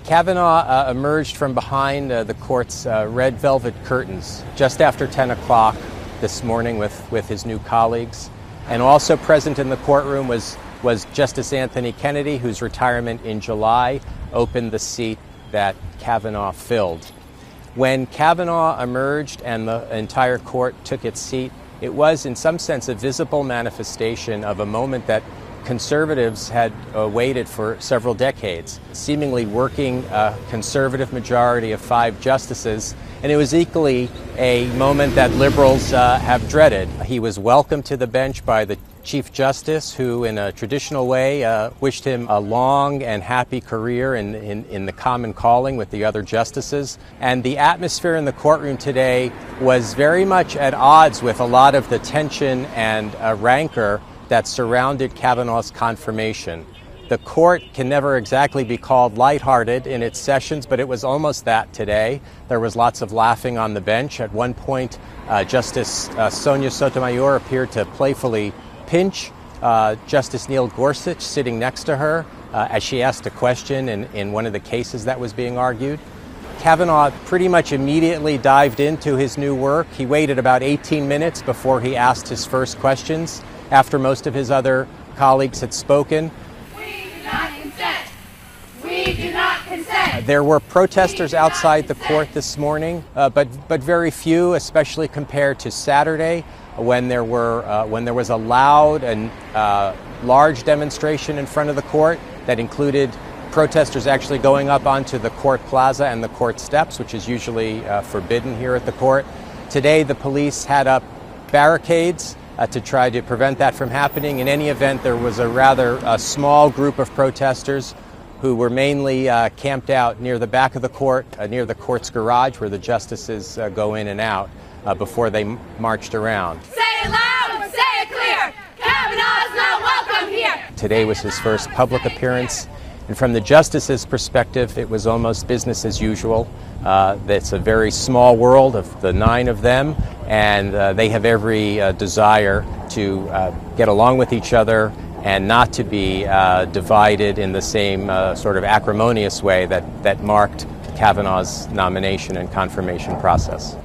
Kavanaugh emerged from behind the court's red velvet curtains just after 10 o'clock this morning with his new colleagues. And also present in the courtroom was Justice Anthony Kennedy, whose retirement in July opened the seat that Kavanaugh filled. When Kavanaugh emerged and the entire court took its seat, it was in some sense a visible manifestation of a moment that conservatives had waited for several decades, seemingly working a conservative majority of 5 justices, and it was equally a moment that liberals have dreaded. He was welcomed to the bench by the Chief Justice, who in a traditional way wished him a long and happy career in the common calling with the other justices. And the atmosphere in the courtroom today was very much at odds with a lot of the tension and rancor that surrounded Kavanaugh's confirmation. The court can never exactly be called lighthearted in its sessions, but it was almost that today. There was lots of laughing on the bench. At one point, Justice Sonia Sotomayor appeared to playfully pinch Justice Neil Gorsuch sitting next to her as she asked a question in one of the cases that was being argued. Kavanaugh pretty much immediately dived into his new work. He waited about 18 minutes before he asked his first questions, after most of his other colleagues had spoken. We do not consent. We do not consent. There were protesters outside the court this morning, but very few, especially compared to Saturday, when there was a loud and large demonstration in front of the court that included protesters actually going up onto the court plaza and the court steps, which is usually forbidden here at the court. Today, the police had up barricades to try to prevent that from happening. In any event, there was a rather small group of protesters who were mainly camped out near the back of the court, near the court's garage where the justices go in and out before they marched around. Say it loud, say it clear. Kavanaugh is not welcome here. Today was his first public appearance, and from the justices' perspective, it was almost business as usual. It's a very small world of the 9 of them, and they have every desire to get along with each other and not to be divided in the same sort of acrimonious way that marked Kavanaugh's nomination and confirmation process.